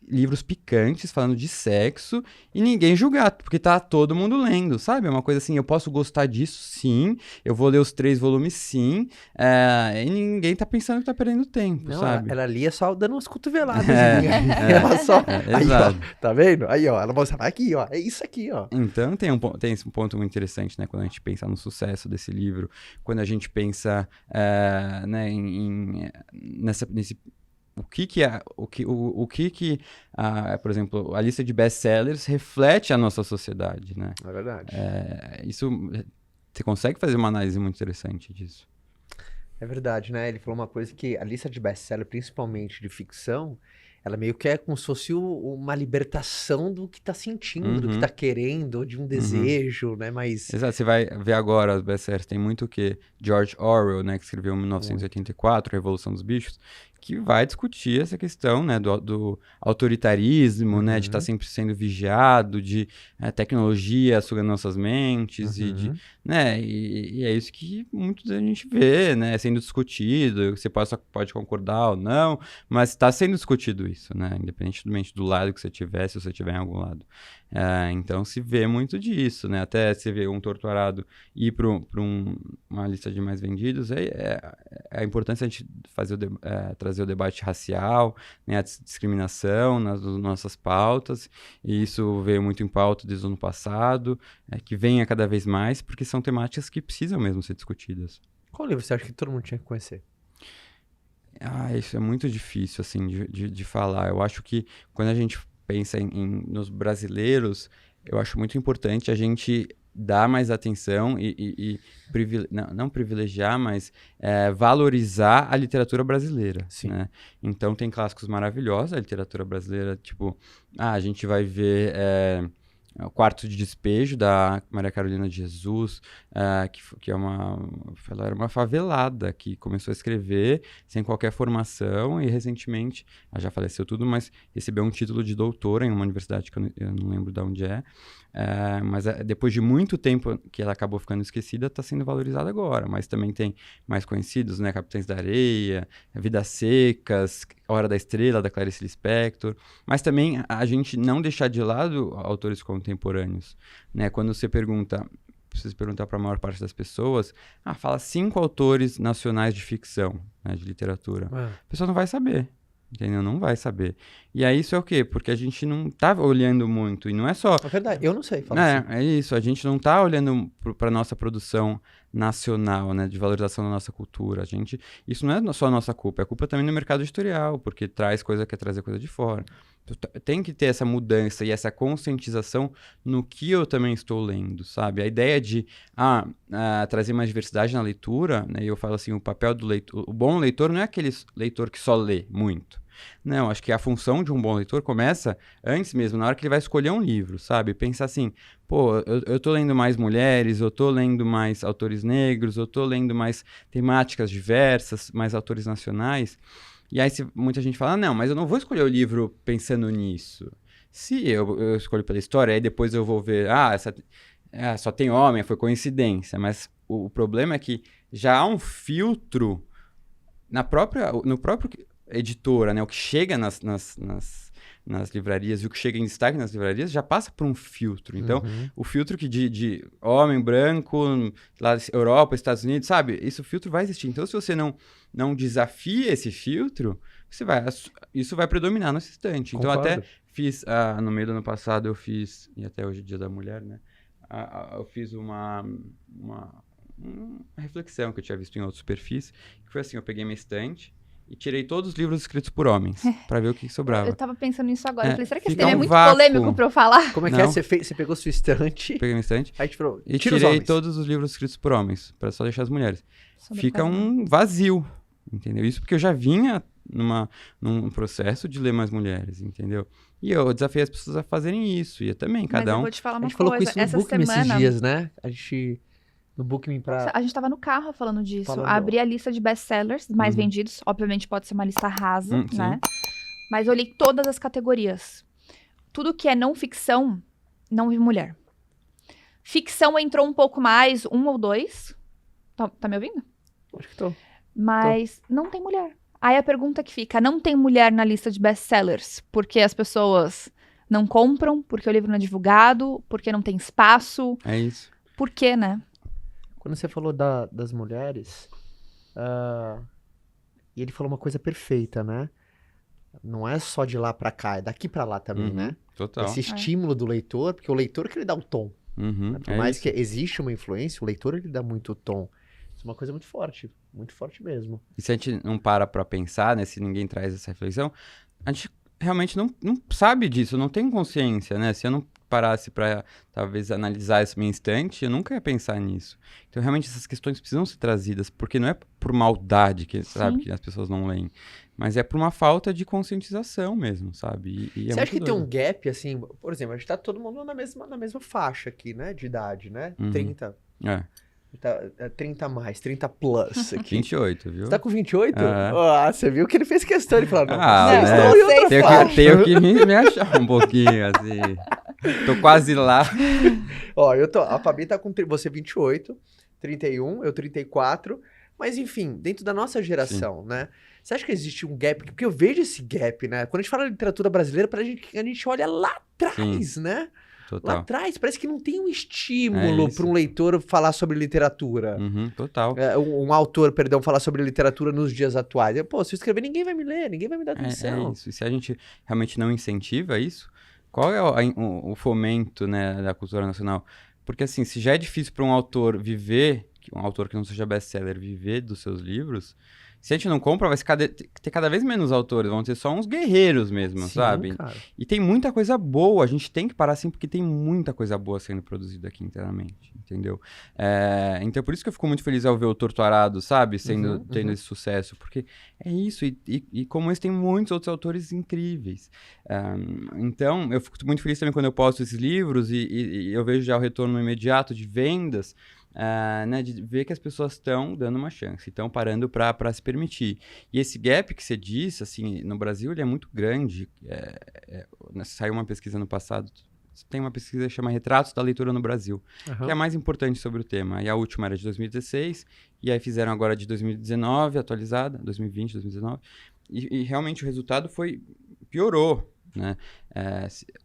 livros picantes falando de sexo e ninguém julgar, porque tá todo mundo lendo, sabe? É uma coisa assim, eu posso gostar disso, sim, eu vou ler os 3 volumes, sim, e ninguém tá pensando que tá perdendo tempo, Não, sabe? ela lia só dando umas cotoveladas. É, Ela só... Aí, exato. ó, tá vendo? Aí, ó, ela mostrava aqui, ó, é isso aqui, ó. Então tem esse ponto muito interessante, né? Quando a gente pensa no sucesso desse livro, quando a gente pensa né, nesse por exemplo, a lista de best-sellers reflete a nossa sociedade, né? É verdade. Isso, você consegue fazer uma análise muito interessante disso. É verdade, né? Ele falou uma coisa que a lista de best-seller, principalmente de ficção, ela meio que é como se fosse uma libertação do que tá sentindo, do que tá querendo, de um desejo, né? Mas... Exato, você vai ver agora os best-sellers, tem muito o que George Orwell, né, que escreveu em 1984, Revolução dos Bichos, que vai discutir essa questão, né, do autoritarismo, né, de estar sempre sendo vigiado, de tecnologia sugando nossas mentes, né, e é isso que muitos a gente vê, né, sendo discutido, você pode concordar ou não, mas está sendo discutido isso, né, independentemente do lado que você tiver, se você tiver em algum lado. Então se vê muito disso, né, até você vê um torturado ir para uma lista de mais vendidos, a importância de trazer o debate racial, né, a discriminação nas nossas pautas, e isso veio muito em pauta desde o ano passado, que venha cada vez mais, porque são temáticas que precisam mesmo ser discutidas. Qual livro você acha que todo mundo tinha que conhecer? Isso é muito difícil, assim, de falar. Eu acho que quando a gente pensa nos brasileiros, eu acho muito importante a gente dar mais atenção não privilegiar, mas valorizar a literatura brasileira. Sim. Né? Então tem clássicos maravilhosos da literatura brasileira, tipo, a gente vai ver O Quarto de Despejo, da Maria Carolina de Jesus, que ela era uma favelada, que começou a escrever sem qualquer formação e recentemente, ela já faleceu tudo, mas recebeu um título de doutora em uma universidade que eu não lembro de onde é. Mas depois de muito tempo que ela acabou ficando esquecida, está sendo valorizada agora. Mas também tem mais conhecidos, né? Capitães da Areia, Vidas Secas, Hora da Estrela, da Clarice Lispector. Mas também a gente não deixar de lado autores contemporâneos, né? Quando você precisa perguntar para a maior parte das pessoas, fala 5 autores nacionais de ficção, né, de literatura. A pessoa não vai saber. Entendeu? Não vai saber. E aí isso é o quê? Porque a gente não tá olhando muito. E não é só... É verdade, eu não sei falar assim. É isso. A gente não tá olhando para nossa produção nacional, né? De valorização da nossa cultura. Isso não é só a nossa culpa. É culpa também do mercado editorial, porque quer trazer coisa de fora. Tem que ter essa mudança e essa conscientização no que eu também estou lendo, sabe? A ideia de trazer mais diversidade na leitura, né? E eu falo assim, o papel do leitor... O bom leitor não é aquele leitor que só lê muito. Não, acho que a função de um bom leitor começa antes mesmo, na hora que ele vai escolher um livro, sabe? Pensar assim, eu tô lendo mais mulheres, eu tô lendo mais autores negros, eu tô lendo mais temáticas diversas, mais autores nacionais. E aí muita gente fala, não, mas eu não vou escolher o livro pensando nisso. Se eu escolho pela história, aí depois eu vou ver, só tem homem, foi coincidência. Mas o problema é que já há um filtro no próprio editora, né? O que chega nas livrarias e o que chega em destaque nas livrarias já passa por um filtro. Então, o filtro de homem branco, lá Europa, Estados Unidos, sabe? Esse filtro vai existir. Então, se você não desafia esse filtro, isso vai predominar no instante. Então, até fiz, no meio do ano passado, e até hoje, Dia da Mulher, né? Eu fiz uma reflexão que eu tinha visto em outros perfis, que foi assim, eu peguei minha estante e tirei todos os livros escritos por homens, pra ver o que sobrava. Eu tava pensando nisso agora. Eu falei, será que esse fica tema é um muito vácuo. polêmico pra eu falar? Como é que Não. Você pegou sua estante, Peguei minha estante aí falou, e tira os tirei homens. todos os livros escritos por homens, pra só deixar as mulheres. Sobre Fica um vazio, entendeu? Isso porque eu já vinha num processo de ler mais mulheres, entendeu? E eu desafiei as pessoas a fazerem isso, e eu também, Mas cada eu um... vou te falar A uma gente falou com coisa. isso no Essa Bookme esses semana... dias, né? No Bookme A gente tava no carro falando disso. Falando. Abri a lista de best-sellers mais vendidos. Obviamente pode ser uma lista rasa, né? Mas eu olhei todas as categorias. Tudo que é não ficção, não vi mulher. Ficção entrou um pouco mais, 1 ou 2. Tá me ouvindo? Acho que tô. Mas não tem mulher. Aí a pergunta que fica, não tem mulher na lista de best-sellers, porque as pessoas não compram, porque o livro não é divulgado, porque não tem espaço, É isso. por quê, né? Quando você falou das mulheres, e ele falou uma coisa perfeita, né? Não é só de lá pra cá, é daqui pra lá também, Uhum, né? Total. Esse estímulo do leitor, porque o leitor que ele dá o tom. Uhum, Né? Por é mais isso. que existe uma influência, o leitor ele dá muito tom. Isso é uma coisa muito forte mesmo. E se a gente não para pra pensar, né? Se ninguém traz essa reflexão, a gente realmente não sabe disso, não tem consciência, né? Se eu não parasse pra, talvez, analisar esse meu instante, eu nunca ia pensar nisso. Então, realmente, essas questões precisam ser trazidas, porque não é por maldade que, sabe, Sim. que as pessoas não leem, mas é por uma falta de conscientização mesmo, sabe? E é Você acha que muito tem um doido. gap, assim, por exemplo, a gente tá todo mundo na mesma faixa aqui, né? De idade, né? Uhum. 30. É, 30 mais, 30 plus aqui. 28, viu? Você tá com 28? É. Ah, você viu que ele fez questão. Ele falou, não, Ah, vocês né? estão em outra Vocês faixa. Tenho que me achar um pouquinho, assim. Tô quase lá. Ó, a Fabi tá com, você 28, 31, eu 34, mas enfim, dentro da nossa geração, né? Você acha que existe um gap? Porque eu vejo esse gap, né? Quando a gente fala de literatura brasileira, a gente olha lá atrás, né? Lá Total. atrás, parece que não tem um É estímulo isso. para um leitor falar sobre literatura. Uhum, total. Um autor, perdão, falar sobre literatura nos dias atuais. Pô, se eu escrever, ninguém vai me ler, ninguém vai me dar É atenção. isso. E se a gente realmente não incentiva isso, qual é o fomento, né, da cultura nacional? Porque, assim, se já é difícil para um autor viver, um autor que não seja best-seller, viver dos seus livros, se a gente não compra, vai ter cada vez menos autores, vão ter só uns guerreiros mesmo, Sim, sabe? cara. E tem muita coisa boa, a gente tem que parar assim, porque tem muita coisa boa sendo produzida aqui internamente, entendeu? Então, por isso que eu fico muito feliz ao ver o Torto Arado, sabe? Tendo esse sucesso, porque é isso, e como esse tem muitos outros autores incríveis. Então, eu fico muito feliz também quando eu posto esses livros e eu vejo já o retorno imediato de vendas, né, de ver que as pessoas estão dando uma chance, estão parando para se permitir. E esse gap que você disse, assim, no Brasil ele é muito grande. Saiu uma pesquisa no passado, tem uma pesquisa que chama Retratos da Leitura no Brasil, que é a mais importante sobre o tema. E a última era de 2016, e aí fizeram agora de 2019, atualizada, 2020, 2019, e realmente o resultado piorou, né?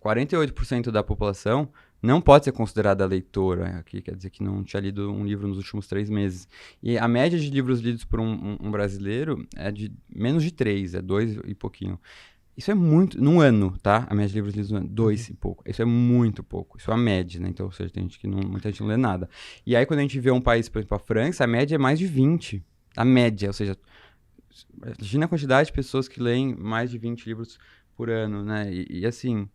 48% da população não pode ser considerada leitora, aqui quer dizer que não tinha lido um livro nos últimos 3 meses. E a média de livros lidos por um brasileiro é de menos de 3, é 2 e pouquinho. Isso é muito, num ano, tá? A média de livros lidos no ano, 2 e pouco. Isso é muito pouco, isso é a média, né? Então, ou seja, tem gente que muita gente não lê nada. E aí, quando a gente vê um país, por exemplo, a França, a média é mais de 20. A média, ou seja, imagina a quantidade de pessoas que leem mais de 20 livros por ano, né? E assim,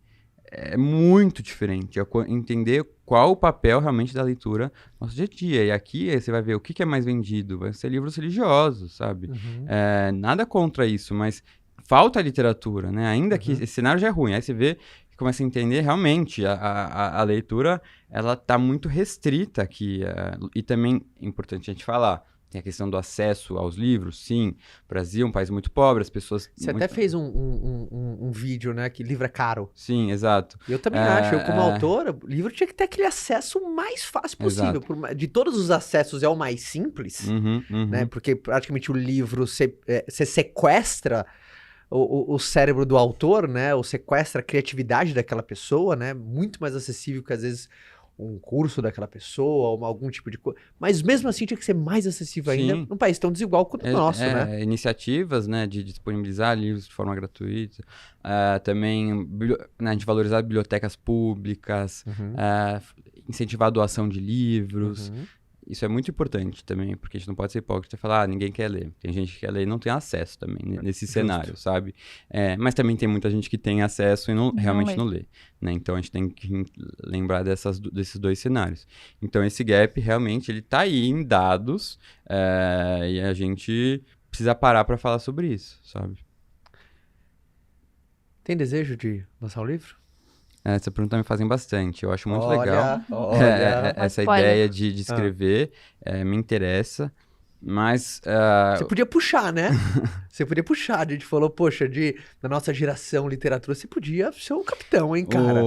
é muito diferente. Entender qual o papel realmente da leitura no nosso dia a dia. E aqui você vai ver o que é mais vendido. Vai ser livros religiosos, sabe? Nada contra isso, mas falta literatura, né? Ainda que esse cenário já é ruim. Aí você vê, começa a entender realmente a leitura, ela tá muito restrita aqui. E também é importante a gente falar, tem a questão do acesso aos livros, sim. O Brasil é um país muito pobre, as pessoas... Você até fez um vídeo, né? Que livro é caro. Sim, exato. Eu também acho. Eu, como autor, o livro tinha que ter aquele acesso o mais fácil possível. De todos os acessos, é o mais simples, né? Porque praticamente o livro, você sequestra o cérebro do autor, né? Ou sequestra a criatividade daquela pessoa, né? Muito mais acessível que, às vezes, um curso daquela pessoa, ou algum tipo de coisa. Mas mesmo assim tinha que ser mais acessível ainda num país tão desigual quanto o nosso, né? Iniciativas, né, de disponibilizar livros de forma gratuita. Também, né, de valorizar bibliotecas públicas, incentivar a doação de livros. Isso é muito importante também, porque a gente não pode ser hipócrita e falar, ninguém quer ler. Tem gente que quer ler e não tem acesso também nesse cenário, sabe? Mas também tem muita gente que tem acesso e realmente não lê, né? Então a gente tem que lembrar desses dois cenários. Então esse gap realmente ele tá aí em dados, e a gente precisa parar para falar sobre isso, sabe? Tem desejo de lançar um livro? Essa pergunta me fazem bastante, eu acho muito legal. Olha. Essa ideia de escrever me interessa. Mas Você podia puxar, né? Você podia puxar. A gente falou, poxa, da nossa geração literatura, você podia ser o capitão, hein, cara?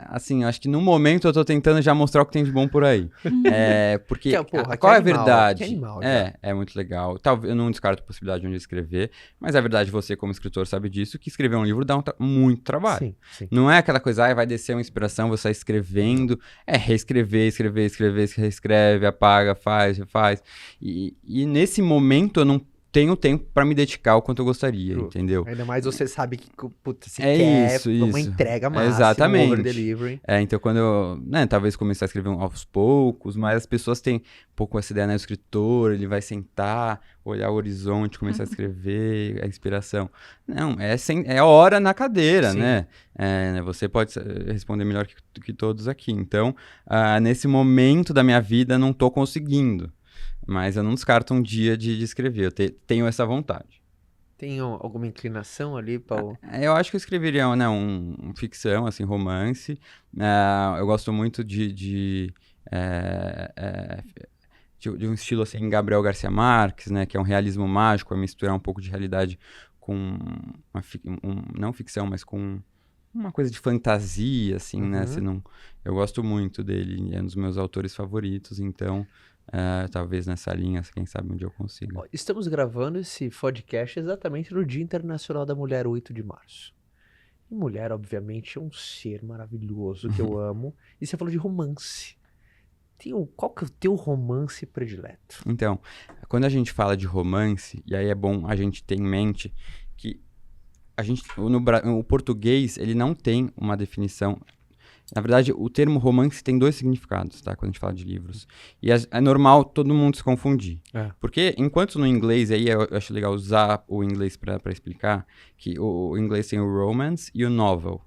assim, acho que no momento eu tô tentando já mostrar o que tem de bom por aí. Porque Porra, qual é a animal, verdade? que animal, já. É muito legal. Talvez eu não descarto a possibilidade de um dia escrever, mas a verdade, você como escritor sabe disso, que escrever um livro dá muito trabalho. Sim, sim. Não é aquela coisa, vai descer uma inspiração, você está escrevendo, reescrever, reescreve, apaga, faz, refaz. E nesse momento eu não tenho tempo para me dedicar o quanto eu gostaria, entendeu? Ainda mais você sabe que, puta, você É quer isso. uma entrega máxima, Exatamente. over delivery. Então quando eu, talvez começar a escrever aos poucos, mas as pessoas têm um pouco essa ideia, né? O escritor, ele vai sentar, olhar o horizonte, começar a escrever, a inspiração. Não, é hora na cadeira, Sim. né? Você pode responder melhor que todos aqui. Então, nesse momento da minha vida, não tô conseguindo. Mas eu não descarto um dia de escrever, eu tenho essa vontade. Tem alguma inclinação ali para o... Eu acho que eu escreveria, né, um ficção, assim, romance. Eu gosto muito de um estilo, assim, Gabriel Garcia Marques, né, que é um realismo mágico, é misturar um pouco de realidade com não ficção, mas com uma coisa de fantasia, assim, né, eu gosto muito dele, é um dos meus autores favoritos, então... talvez nessa linha, quem sabe um dia eu consiga. Estamos gravando esse podcast exatamente no Dia Internacional da Mulher, 8 de março. E mulher, obviamente, é um ser maravilhoso que eu amo. E você falou de romance. Qual que é o teu romance predileto? Então, quando a gente fala de romance, e aí é bom a gente ter em mente que o português, ele não tem uma definição. Na verdade, o termo romance tem 2 significados, tá? Quando a gente fala de livros. E é normal todo mundo se confundir. Porque, enquanto no inglês, aí eu acho legal usar o inglês para explicar, que o inglês tem o romance e o novel.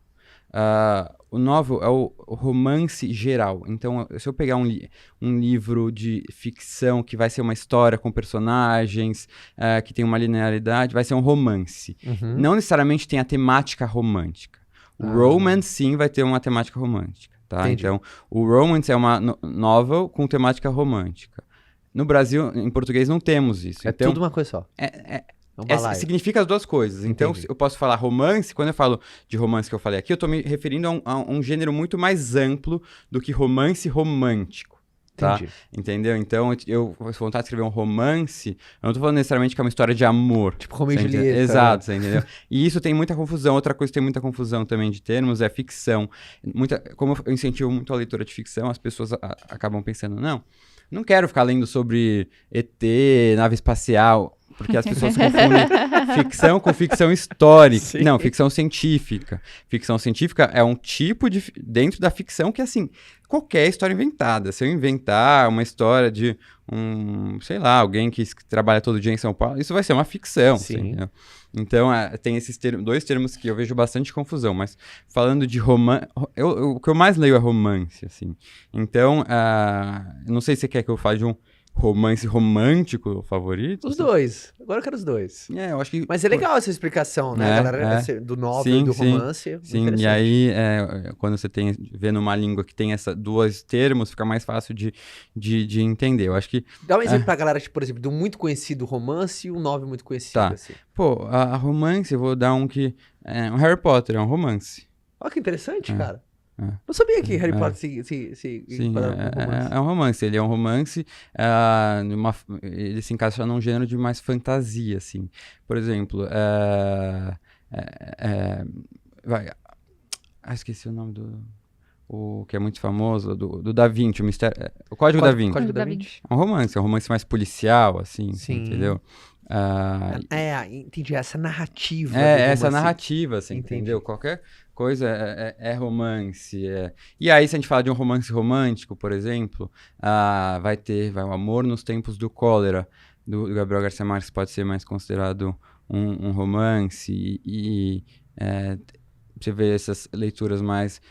O novel é o romance geral. Então, se eu pegar um livro de ficção que vai ser uma história com personagens, que tem uma linearidade, vai ser um romance. Não necessariamente tem a temática romântica. O romance, sim, vai ter uma temática romântica, tá? Entendi. Então, o romance é uma novel com temática romântica. No Brasil, em português, não temos isso. Então, tudo uma coisa só. significa as 2 coisas. Então, Entendi. eu posso falar romance, quando eu falo de romance que eu falei aqui, eu tô me referindo a um gênero muito mais amplo do que romance romântico. Tá? Entendi. Entendeu? Então, eu se vontade de escrever um romance, eu não tô falando necessariamente que é uma história de amor. Tipo Romeo e Julieta. Exato, você entendeu? E isso tem muita confusão. Outra coisa que tem muita confusão também de termos é ficção. Como eu incentivo muito a leitura de ficção, as pessoas acabam pensando, não quero ficar lendo sobre ET, nave espacial, porque as pessoas confundem ficção com ficção histórica. Sim. Não, ficção científica. Ficção científica é um tipo dentro da ficção que, assim, qualquer história inventada. Se eu inventar uma história de sei lá, alguém que trabalha todo dia em São Paulo, isso vai ser uma ficção. Sim. Assim, né? Então, tem esses 2 termos que eu vejo bastante confusão, mas falando de romance, o que eu mais leio é romance, assim. Então, não sei se você quer que eu fale de um romance romântico favorito? Os 2. Agora eu quero os 2. Eu acho que... Mas é legal essa explicação, né? A galera do novel e do romance. Sim, e aí, quando você vê numa língua que tem 2 termos, fica mais fácil de entender. Eu acho que... Dá um exemplo pra galera, tipo, por exemplo, de um muito conhecido romance e um novel muito conhecido, Tá. assim. Pô, a romance, eu vou dar um que... um Harry Potter é um romance. Olha que interessante, cara. Não sabia que Harry Potter se enquadrava como romance. É um romance. Ele é um romance, ele se encaixa num gênero de mais fantasia, assim. Por exemplo, esqueci o nome o que é muito famoso, do Da Vinci, o Código Da Vinci. Código Da Vinci. É um romance mais policial, assim, Sim. Entendeu? Entendi. Essa narrativa. Essa narrativa, assim, entendeu? Qualquer coisa é romance. E aí, se a gente falar de um romance romântico, por exemplo, vai o Amor nos Tempos do Cólera, do Gabriel Garcia Marques, pode ser mais considerado um romance. Você vê essas leituras mais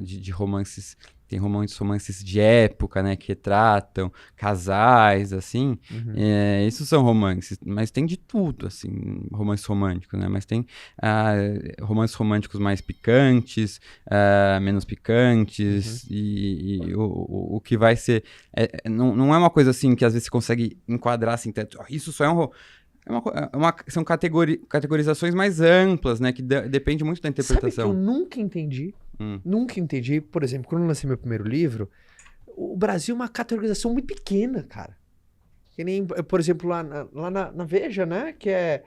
de romances tem romances de época, né, que retratam casais, assim, esses são romances, mas tem de tudo, assim, romances românticos, né, mas tem romances românticos mais picantes, menos picantes, e o que vai ser, não é uma coisa assim que às vezes você consegue enquadrar assim, isso só é um... são categorizações mais amplas, né? Que depende muito da interpretação. Sabe que eu nunca entendi, por exemplo, quando eu lancei meu primeiro livro, o Brasil é uma categorização muito pequena, cara. Que nem, por exemplo, lá na Veja, né? Que é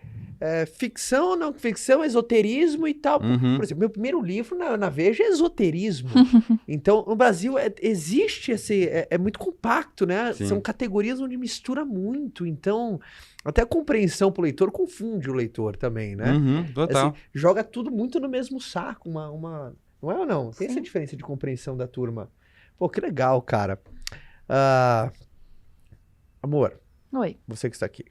ficção, não ficção, esoterismo e tal. Por exemplo, meu primeiro livro na Veja é esoterismo. Então, no Brasil existe esse... É muito compacto, né? Sim. São categorias onde mistura muito. Então, até a compreensão pro leitor confunde o leitor também, né? Total. Assim, joga tudo muito no mesmo saco. Não é ou não? Tem essa diferença de compreensão da turma. Pô, que legal, cara. Amor, Oi. você que está aqui.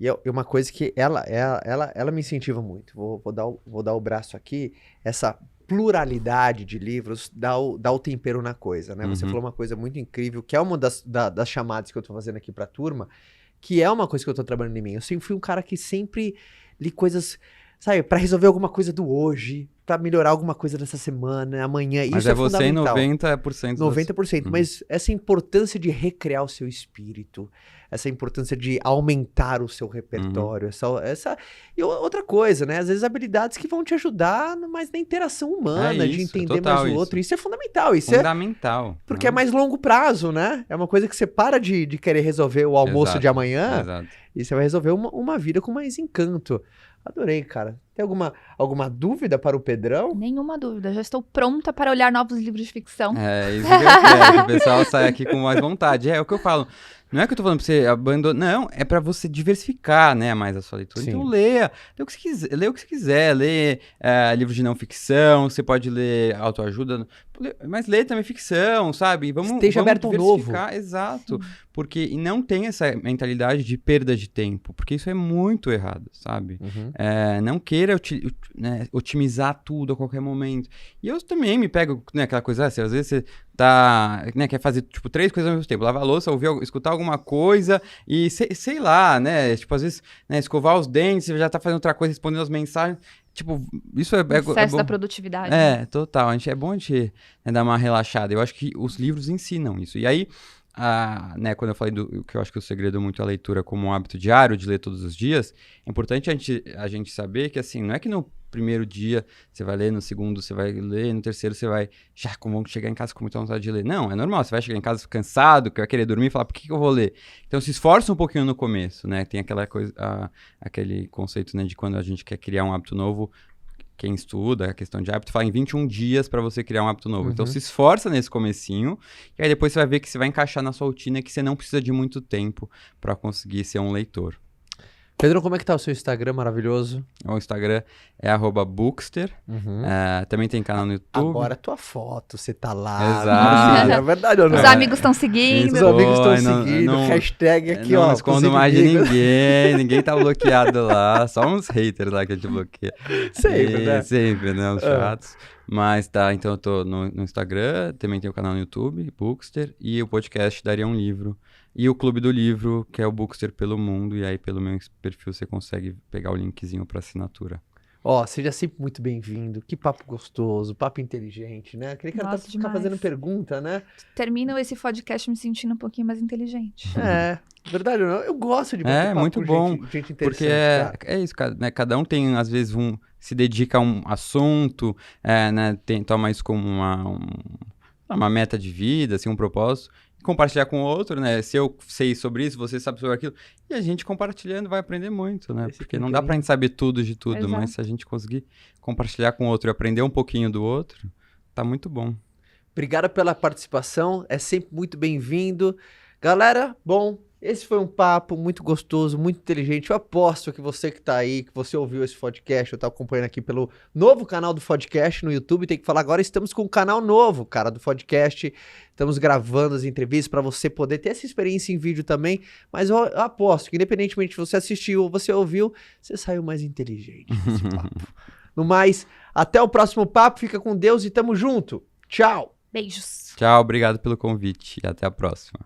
E é uma coisa que ela me incentiva muito. Vou dar o braço aqui. Essa pluralidade de livros dá o tempero na coisa, né? Você falou uma coisa muito incrível, que é uma das chamadas que eu tô fazendo aqui pra turma, que é uma coisa que eu tô trabalhando em mim. Eu sempre fui um cara que sempre li coisas, sabe, pra resolver alguma coisa do hoje, pra melhorar alguma coisa dessa semana, amanhã. Mas isso é você em fundamental. 90%. 90%. Mas essa importância de recriar o seu espírito, essa importância de aumentar o seu repertório, e outra coisa, né? Às vezes habilidades que vão te ajudar mais na interação humana, de entender mais o outro. Isso é fundamental. Fundamental. Porque é mais longo prazo, né? É uma coisa que você para de querer resolver o almoço de amanhã e você vai resolver uma vida com mais encanto. Adorei, cara. Tem alguma dúvida para o Pedrão? Nenhuma dúvida. Já estou pronta para olhar novos livros de ficção. É isso que eu quero. Que o pessoal sai aqui com mais vontade. É o que eu falo. Não é que eu tô falando pra você abandonar. Não, é pra você diversificar, né, mais a sua leitura. Sim. Então lê o que você quiser. Lê livros de não ficção, você pode ler autoajuda, mas lê também ficção, sabe? Vamos aberto ao novo. Exato. Porque e não tem essa mentalidade de perda de tempo, porque isso é muito errado, sabe? Não queira otimizar tudo a qualquer momento. E eu também me pego, né, aquela coisa, assim, às vezes você quer fazer, tipo, 3 coisas ao mesmo tempo. Lavar a louça, escutar alguma coisa e sei lá, né? Tipo, às vezes, né, escovar os dentes, você já tá fazendo outra coisa, respondendo as mensagens. Tipo, isso é excesso da produtividade. Né? Total. É bom a gente dar uma relaxada. Eu acho que os livros ensinam isso. E aí, né, quando eu falei do que eu acho que o segredo é muito a leitura como um hábito diário, de ler todos os dias, é importante a gente saber que, assim, não é que no primeiro dia você vai ler, no segundo você vai ler, no terceiro você vai chegar em casa com muita vontade de ler. Não, é normal, você vai chegar em casa cansado, que vai querer dormir e falar, por que eu vou ler? Então se esforça um pouquinho no começo, né? Tem aquela coisa, aquele conceito, né, de quando a gente quer criar um hábito novo, quem estuda a questão de hábito fala em 21 dias para você criar um hábito novo. Então se esforça nesse comecinho, e aí depois você vai ver que você vai encaixar na sua rotina, que você não precisa de muito tempo para conseguir ser um leitor. Pedro, como é que tá o seu Instagram maravilhoso? O Instagram é @bookster. Também tem canal no YouTube. Agora a tua foto, você tá lá. Exato. É verdade ou não? Os amigos estão seguindo. Os amigos estão seguindo. Hashtag aqui, não ó. Não escondo mais de ninguém. Ninguém tá bloqueado lá. Só uns haters lá que a gente bloqueia. Sempre, né? Sempre, né? Os chatos. Mas tá, então eu tô no Instagram. Também tem o canal no YouTube, Bookster. E o podcast Daria um Livro. E o Clube do Livro, que é o Bookster pelo Mundo. E aí, pelo meu perfil, você consegue pegar o linkzinho pra assinatura. Seja sempre muito bem-vindo. Que papo gostoso, papo inteligente, né? Aquele cara Nossa, ficar demais. fazendo pergunta, né? Termino esse podcast me sentindo um pouquinho mais inteligente. Verdade ou não? Eu gosto de bater papo muito com bom, gente interessante. porque cara. isso, né? Cada um tem, às vezes, se dedica a um assunto, né? Toma isso como uma meta de vida, assim, um propósito. Compartilhar com o outro, né? Se eu sei sobre isso, você sabe sobre aquilo. E a gente compartilhando vai aprender muito, né? Porque não dá pra gente saber tudo de tudo, Exato. mas se a gente conseguir compartilhar com o outro e aprender um pouquinho do outro, tá muito bom. Obrigado pela participação, é sempre muito bem-vindo. Galera, esse foi um papo muito gostoso, muito inteligente. Eu aposto que você que tá aí, que você ouviu esse podcast, eu tô acompanhando aqui pelo novo canal do podcast no YouTube, tem que falar agora, estamos com um canal novo, cara, do podcast. Estamos gravando as entrevistas para você poder ter essa experiência em vídeo também, mas eu aposto que independentemente se você assistiu ou você ouviu, você saiu mais inteligente desse papo. No mais, até o próximo papo, fica com Deus e tamo junto. Tchau! Beijos. Tchau, obrigado pelo convite e até a próxima.